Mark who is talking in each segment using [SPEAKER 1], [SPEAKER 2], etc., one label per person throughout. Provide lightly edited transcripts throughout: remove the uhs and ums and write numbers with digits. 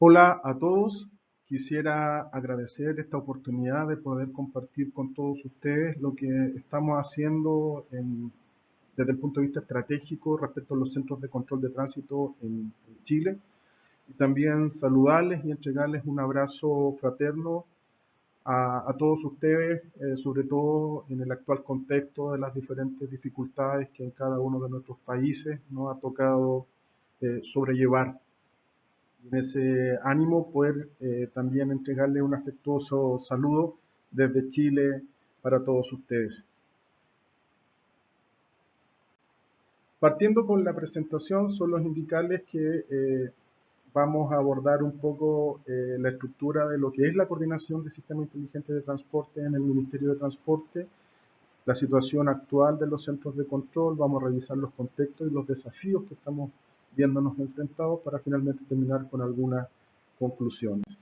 [SPEAKER 1] Hola a todos, quisiera agradecer esta oportunidad de poder compartir con todos ustedes lo que estamos haciendo desde el punto de vista estratégico respecto a los centros de control de tránsito en Chile y también saludarles y entregarles un abrazo fraterno a todos ustedes, sobre todo en el actual contexto de las diferentes dificultades que en cada uno de nuestros países nos ha tocado sobrellevar. En ese ánimo poder también entregarle un afectuoso saludo desde Chile para todos ustedes. Partiendo con la presentación, solo indicarles que vamos a abordar un poco la estructura de lo que es la coordinación del Sistema Inteligente de Transporte en el Ministerio de Transporte, la situación actual de los centros de control, vamos a revisar los contextos y los desafíos que estamos viéndonos enfrentados para finalmente terminar con algunas conclusiones.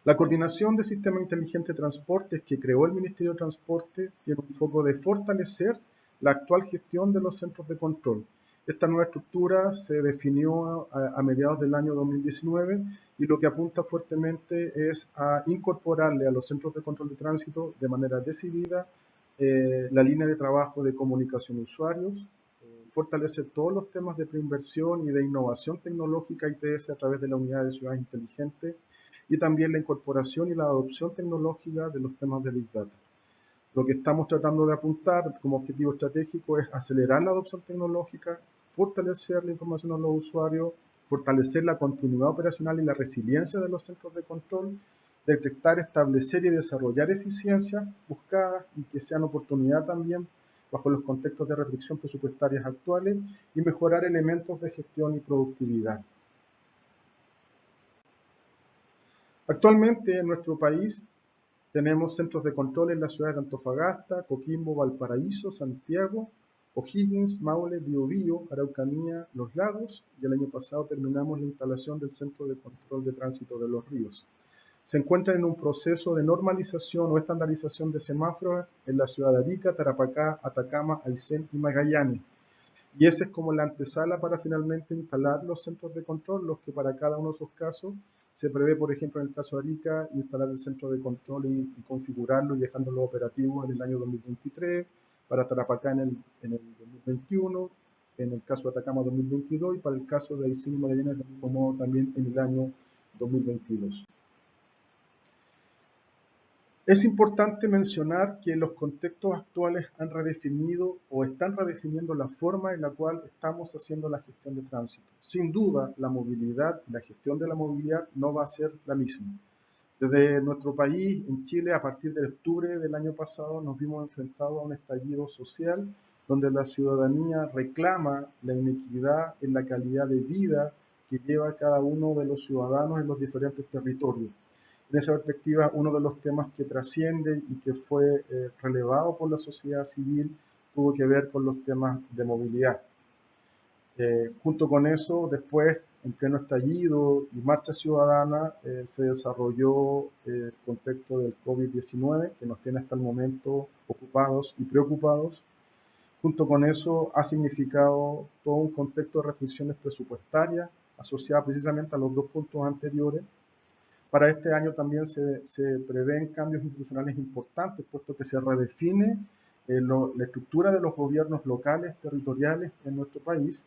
[SPEAKER 1] La coordinación del Sistema Inteligente de Transportes que creó el Ministerio de Transporte tiene un foco de fortalecer la actual gestión de los centros de control. Esta nueva estructura se definió a mediados del año 2019 y lo que apunta fuertemente es a incorporarle a los centros de control de tránsito de manera decidida la línea de trabajo de comunicación de usuarios, fortalecer todos los temas de preinversión y de innovación tecnológica ITS a través de la unidad de ciudades inteligentes y también la incorporación y la adopción tecnológica de los temas de Big Data. Lo que estamos tratando de apuntar como objetivo estratégico es acelerar la adopción tecnológica, fortalecer la información a los usuarios, fortalecer la continuidad operacional y la resiliencia de los centros de control, detectar, establecer y desarrollar eficiencias buscadas y que sean oportunidad también bajo los contextos de restricción presupuestarias actuales y mejorar elementos de gestión y productividad. Actualmente en nuestro país tenemos centros de control en las ciudades de Antofagasta, Coquimbo, Valparaíso, Santiago, O'Higgins, Maule, Biobío, Araucanía, Los Lagos y el año pasado terminamos la instalación del Centro de Control de Tránsito de los Ríos. Se encuentran en un proceso de normalización o estandarización de semáforos en la ciudad de Arica, Tarapacá, Atacama, Aysén y Magallanes. Y esa es como la antesala para finalmente instalar los centros de control, los que para cada uno de esos casos se prevé, por ejemplo, en el caso de Arica, instalar el centro de control y configurarlo y dejándolo operativo en el año 2023, para Tarapacá en el 2021, en el caso de Atacama 2022 y para el caso de Aysén y Magallanes del mismo modo también en el año 2022. Es importante mencionar que los contextos actuales han redefinido o están redefiniendo la forma en la cual estamos haciendo la gestión de tránsito. Sin duda, la movilidad, la gestión de la movilidad no va a ser la misma. Desde nuestro país, en Chile, a partir de octubre del año pasado, nos vimos enfrentados a un estallido social donde la ciudadanía reclama la inequidad en la calidad de vida que lleva cada uno de los ciudadanos en los diferentes territorios. En esa perspectiva, uno de los temas que trasciende y que fue relevado por la sociedad civil tuvo que ver con los temas de movilidad. Junto con eso, después, en pleno estallido y marcha ciudadana, se desarrolló el contexto del COVID-19, que nos tiene hasta el momento ocupados y preocupados. Junto con eso, ha significado todo un contexto de restricciones presupuestarias asociadas precisamente a los dos puntos anteriores. Para este año también se prevén cambios institucionales importantes, puesto que se redefine la estructura de los gobiernos locales, territoriales en nuestro país.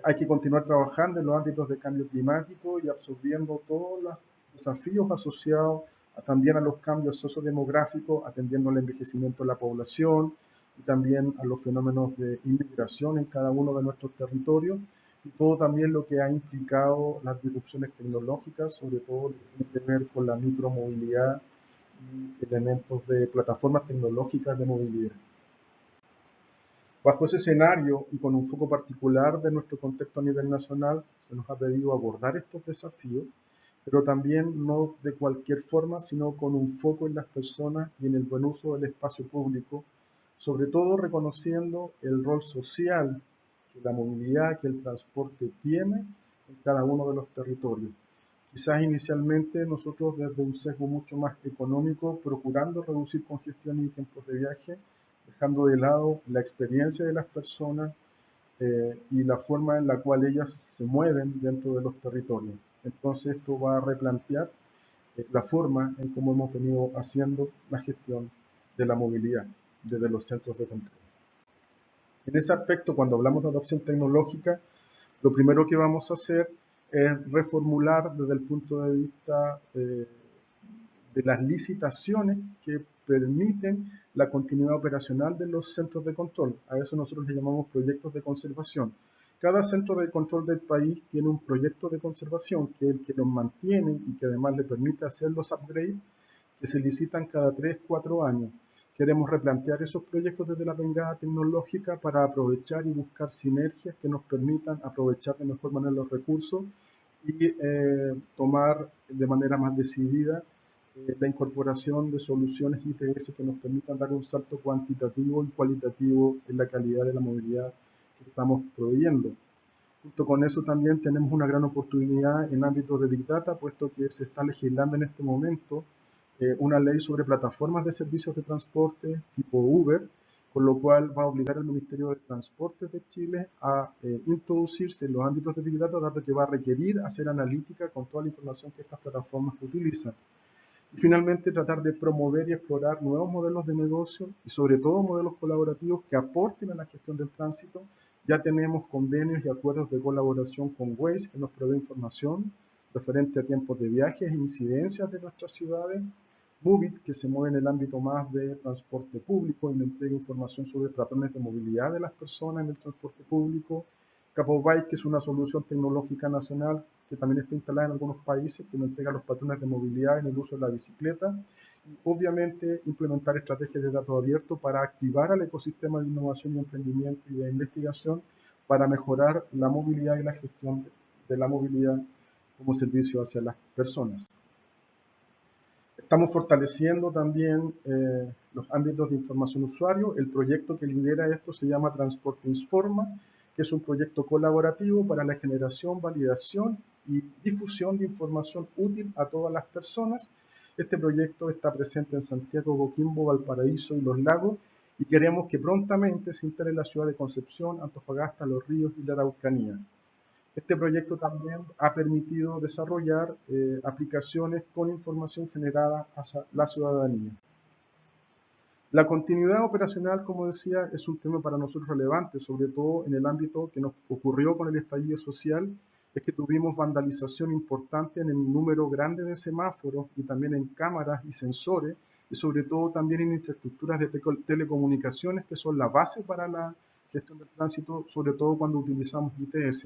[SPEAKER 1] Hay que continuar trabajando en los ámbitos de cambio climático y absorbiendo todos los desafíos asociados también a los cambios sociodemográficos, atendiendo al envejecimiento de la población y también a los fenómenos de inmigración en cada uno de nuestros territorios y todo también lo que ha implicado las disrupciones tecnológicas, sobre todo lo que tiene que ver con la micromovilidad y elementos de plataformas tecnológicas de movilidad. Bajo ese escenario y con un foco particular de nuestro contexto a nivel nacional, se nos ha pedido abordar estos desafíos, pero también no de cualquier forma, sino con un foco en las personas y en el buen uso del espacio público, sobre todo reconociendo el rol social que la movilidad, que el transporte tiene en cada uno de los territorios. Quizás inicialmente nosotros desde un sesgo mucho más económico, procurando reducir congestión y tiempos de viaje, dejando de lado la experiencia de las personas y la forma en la cual ellas se mueven dentro de los territorios. Entonces esto va a replantear la forma en cómo hemos venido haciendo la gestión de la movilidad desde los centros de control. En ese aspecto, cuando hablamos de adopción tecnológica, lo primero que vamos a hacer es reformular desde el punto de vista de las licitaciones que permiten la continuidad operacional de los centros de control. A eso nosotros le llamamos proyectos de conservación. Cada centro de control del país tiene un proyecto de conservación que es el que los mantiene y que además le permite hacer los upgrades que se licitan cada 3-4 años. Queremos replantear esos proyectos desde la mirada tecnológica para aprovechar y buscar sinergias que nos permitan aprovechar de mejor manera los recursos y tomar de manera más decidida la incorporación de soluciones ITS que nos permitan dar un salto cuantitativo y cualitativo en la calidad de la movilidad que estamos proveyendo. Junto con eso también tenemos una gran oportunidad en ámbitos de Big Data, puesto que se está legislando en este momento una ley sobre plataformas de servicios de transporte tipo Uber, con lo cual va a obligar al Ministerio de Transportes de Chile a introducirse en los ámbitos de Big Data, dado que va a requerir hacer analítica con toda la información que estas plataformas utilizan. Y finalmente tratar de promover y explorar nuevos modelos de negocio y sobre todo modelos colaborativos que aporten a la gestión del tránsito. Ya tenemos convenios y acuerdos de colaboración con Waze que nos provee información referente a tiempos de viajes e incidencias de nuestras ciudades. Movit, que se mueve en el ámbito más de transporte público y me entrega información sobre patrones de movilidad de las personas en el transporte público. Capobike, que es una solución tecnológica nacional que también está instalada en algunos países, que nos entrega los patrones de movilidad en el uso de la bicicleta. Y obviamente implementar estrategias de datos abiertos para activar al ecosistema de innovación y emprendimiento y de investigación para mejorar la movilidad y la gestión de la movilidad como servicio hacia las personas. Estamos fortaleciendo también los ámbitos de información usuario. El proyecto que lidera esto se llama Transporte Informa, que es un proyecto colaborativo para la generación, validación y difusión de información útil a todas las personas. Este proyecto está presente en Santiago, Coquimbo, Valparaíso y Los Lagos y queremos que prontamente se instale en la ciudad de Concepción, Antofagasta, Los Ríos y la Araucanía. Este proyecto también ha permitido desarrollar aplicaciones con información generada hacia la ciudadanía. La continuidad operacional, como decía, es un tema para nosotros relevante, sobre todo en el ámbito que nos ocurrió con el estallido social, es que tuvimos vandalización importante en el número grande de semáforos y también en cámaras y sensores, y sobre todo también en infraestructuras de telecomunicaciones que son la base para la gestión del tránsito, sobre todo cuando utilizamos ITS.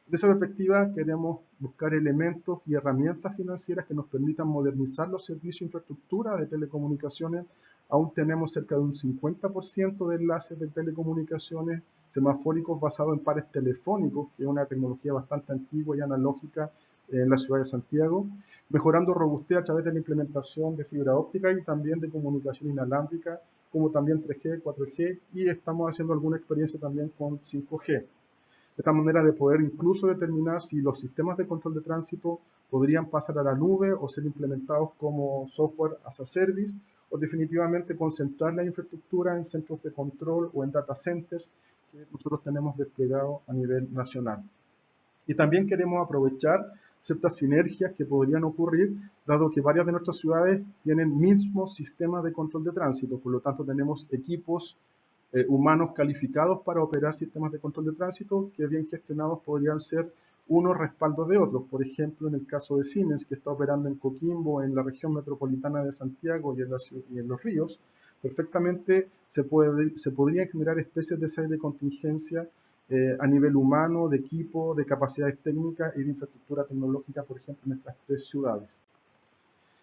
[SPEAKER 1] De esa perspectiva, queremos buscar elementos y herramientas financieras que nos permitan modernizar los servicios e infraestructura de telecomunicaciones. Aún tenemos cerca de un 50% de enlaces de telecomunicaciones semafóricos basados en pares telefónicos, que es una tecnología bastante antigua y analógica en la ciudad de Santiago, mejorando robustez a través de la implementación de fibra óptica y también de comunicación inalámbrica, como también 3G, 4G, y estamos haciendo alguna experiencia también con 5G. De esta manera de poder incluso determinar si los sistemas de control de tránsito podrían pasar a la nube o ser implementados como software as a service, o definitivamente concentrar la infraestructura en centros de control o en data centers que nosotros tenemos desplegados a nivel nacional. Y también queremos aprovechar ciertas sinergias que podrían ocurrir, dado que varias de nuestras ciudades tienen mismos sistemas de control de tránsito, por lo tanto tenemos equipos humanos calificados para operar sistemas de control de tránsito que bien gestionados podrían ser unos respaldos de otros. Por ejemplo, en el caso de Siemens, que está operando en Coquimbo, en la región metropolitana de Santiago y en Los Ríos, perfectamente se podrían generar especies de sedes de contingencia a nivel humano, de equipo, de capacidades técnicas y de infraestructura tecnológica, por ejemplo, en estas 3 ciudades.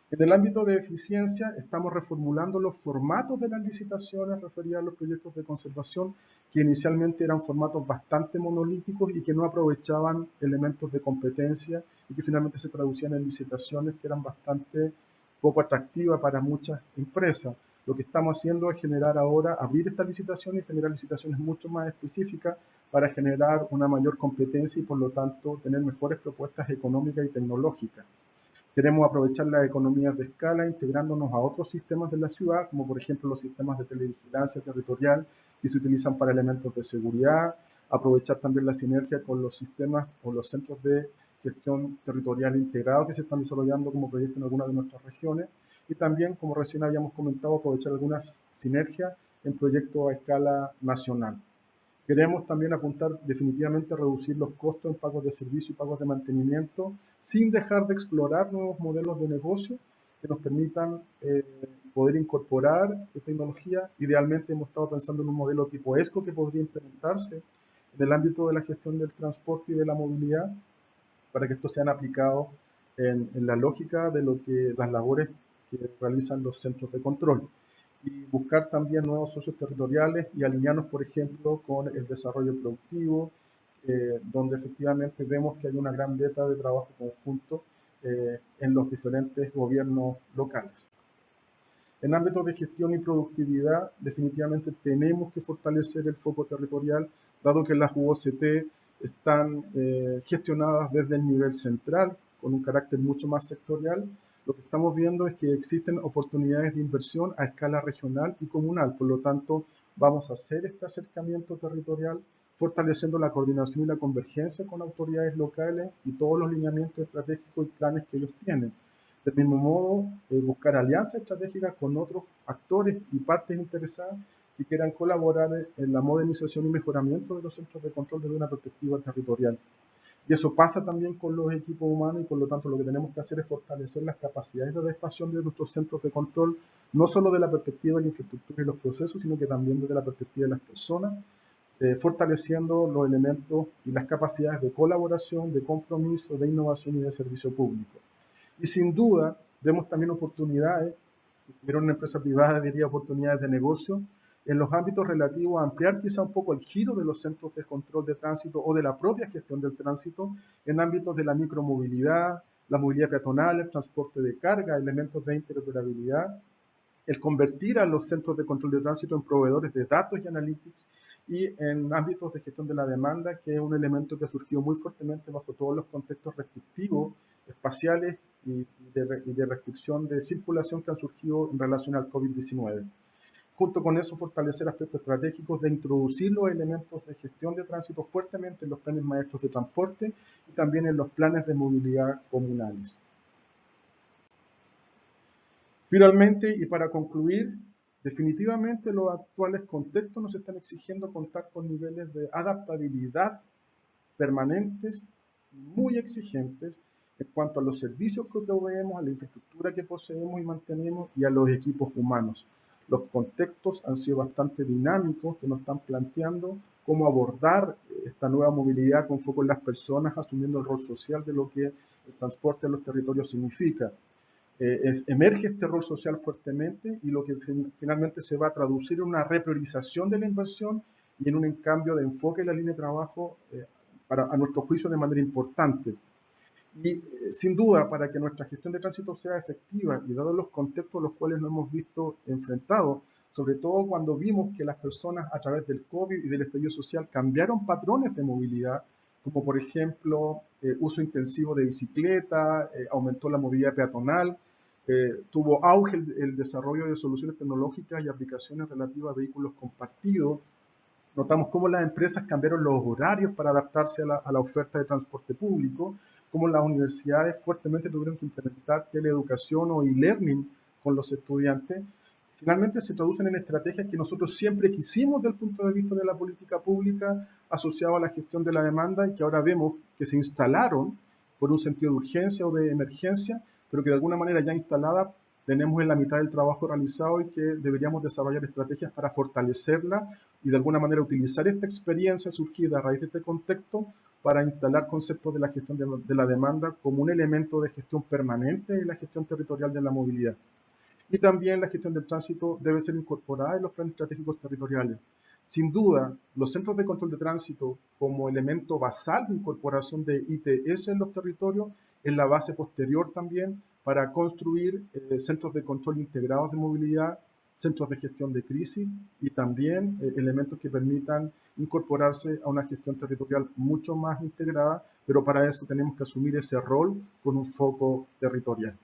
[SPEAKER 1] En el ámbito de eficiencia, estamos reformulando los formatos de las licitaciones referidas a los proyectos de conservación, que inicialmente eran formatos bastante monolíticos y que no aprovechaban elementos de competencia y que finalmente se traducían en licitaciones que eran bastante poco atractivas para muchas empresas. Lo que estamos haciendo es generar ahora, abrir estas licitaciones y generar licitaciones mucho más específicas para generar una mayor competencia y por lo tanto tener mejores propuestas económicas y tecnológicas. Queremos aprovechar las economías de escala integrándonos a otros sistemas de la ciudad, como por ejemplo los sistemas de televigilancia territorial que se utilizan para elementos de seguridad, aprovechar también la sinergia con los sistemas o los centros de gestión territorial integrado que se están desarrollando como proyecto en algunas de nuestras regiones, y también, como recién habíamos comentado, aprovechar algunas sinergias en proyectos a escala nacional. Queremos también apuntar definitivamente a reducir los costos en pagos de servicio y pagos de mantenimiento, sin dejar de explorar nuevos modelos de negocio que nos permitan poder incorporar tecnología. Idealmente hemos estado pensando en un modelo tipo ESCO que podría implementarse en el ámbito de la gestión del transporte y de la movilidad, para que estos sean aplicados en la lógica de lo que las labores que realizan los centros de control, y buscar también nuevos socios territoriales y alinearnos, por ejemplo, con el desarrollo productivo, donde efectivamente vemos que hay una gran beta de trabajo conjunto en los diferentes gobiernos locales. En ámbitos de gestión y productividad, definitivamente tenemos que fortalecer el foco territorial, dado que las UOCT están gestionadas desde el nivel central, con un carácter mucho más sectorial. Lo que estamos viendo es que existen oportunidades de inversión a escala regional y comunal. Por lo tanto, vamos a hacer este acercamiento territorial, fortaleciendo la coordinación y la convergencia con autoridades locales y todos los lineamientos estratégicos y planes que ellos tienen. Del mismo modo, buscar alianzas estratégicas con otros actores y partes interesadas que quieran colaborar en la modernización y mejoramiento de los centros de control desde una perspectiva territorial. Y eso pasa también con los equipos humanos, y por lo tanto lo que tenemos que hacer es fortalecer las capacidades de adaptación de nuestros centros de control, no solo de la perspectiva de la infraestructura y los procesos, sino que también desde la perspectiva de las personas, fortaleciendo los elementos y las capacidades de colaboración, de compromiso, de innovación y de servicio público. Y sin duda, vemos también oportunidades, si tuviera una empresa privada diría oportunidades de negocio, en los ámbitos relativos a ampliar quizá un poco el giro de los centros de control de tránsito o de la propia gestión del tránsito en ámbitos de la micromovilidad, la movilidad peatonal, el transporte de carga, elementos de interoperabilidad, el convertir a los centros de control de tránsito en proveedores de datos y analytics, y en ámbitos de gestión de la demanda, que es un elemento que ha surgido muy fuertemente bajo todos los contextos restrictivos, espaciales y de restricción de circulación que han surgido en relación al COVID-19. Junto con eso, fortalecer aspectos estratégicos de introducir los elementos de gestión de tránsito fuertemente en los planes maestros de transporte y también en los planes de movilidad comunales. Finalmente, y para concluir, definitivamente los actuales contextos nos están exigiendo contar con niveles de adaptabilidad permanentes, muy exigentes en cuanto a los servicios que proveemos, a la infraestructura que poseemos y mantenemos y a los equipos humanos. Los contextos han sido bastante dinámicos, que nos están planteando cómo abordar esta nueva movilidad con foco en las personas, asumiendo el rol social de lo que el transporte en los territorios significa. Emerge este rol social fuertemente, y lo que finalmente se va a traducir en una repriorización de la inversión y en un cambio de enfoque en la línea de trabajo a nuestro juicio de manera importante. Y sin duda, para que nuestra gestión de tránsito sea efectiva y dados los contextos a los cuales nos hemos visto enfrentados, sobre todo cuando vimos que las personas a través del COVID y del estallido social cambiaron patrones de movilidad, como por ejemplo uso intensivo de bicicleta, aumentó la movilidad peatonal, tuvo auge el desarrollo de soluciones tecnológicas y aplicaciones relativas a vehículos compartidos. Notamos cómo las empresas cambiaron los horarios para adaptarse a la oferta de transporte público, cómo las universidades fuertemente tuvieron que implementar teleeducación o e-learning con los estudiantes. Finalmente se traducen en estrategias que nosotros siempre quisimos desde el punto de vista de la política pública asociado a la gestión de la demanda, y que ahora vemos que se instalaron por un sentido de urgencia o de emergencia, pero que de alguna manera ya instalada tenemos en la mitad del trabajo realizado, y que deberíamos desarrollar estrategias para fortalecerla y de alguna manera utilizar esta experiencia surgida a raíz de este contexto para instalar conceptos de la gestión de la demanda como un elemento de gestión permanente en la gestión territorial de la movilidad. Y también la gestión del tránsito debe ser incorporada en los planes estratégicos territoriales. Sin duda, los centros de control de tránsito como elemento basal de incorporación de ITS en los territorios es la base posterior también para construir centros de control integrados de movilidad, centros de gestión de crisis y también elementos que permitan incorporarse a una gestión territorial mucho más integrada, pero para eso tenemos que asumir ese rol con un foco territorial.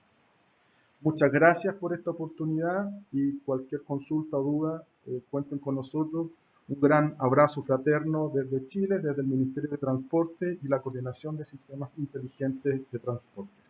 [SPEAKER 1] Muchas gracias por esta oportunidad, y cualquier consulta o duda, cuenten con nosotros. Un gran abrazo fraterno desde Chile, desde el Ministerio de Transporte y la Coordinación de Sistemas Inteligentes de Transporte.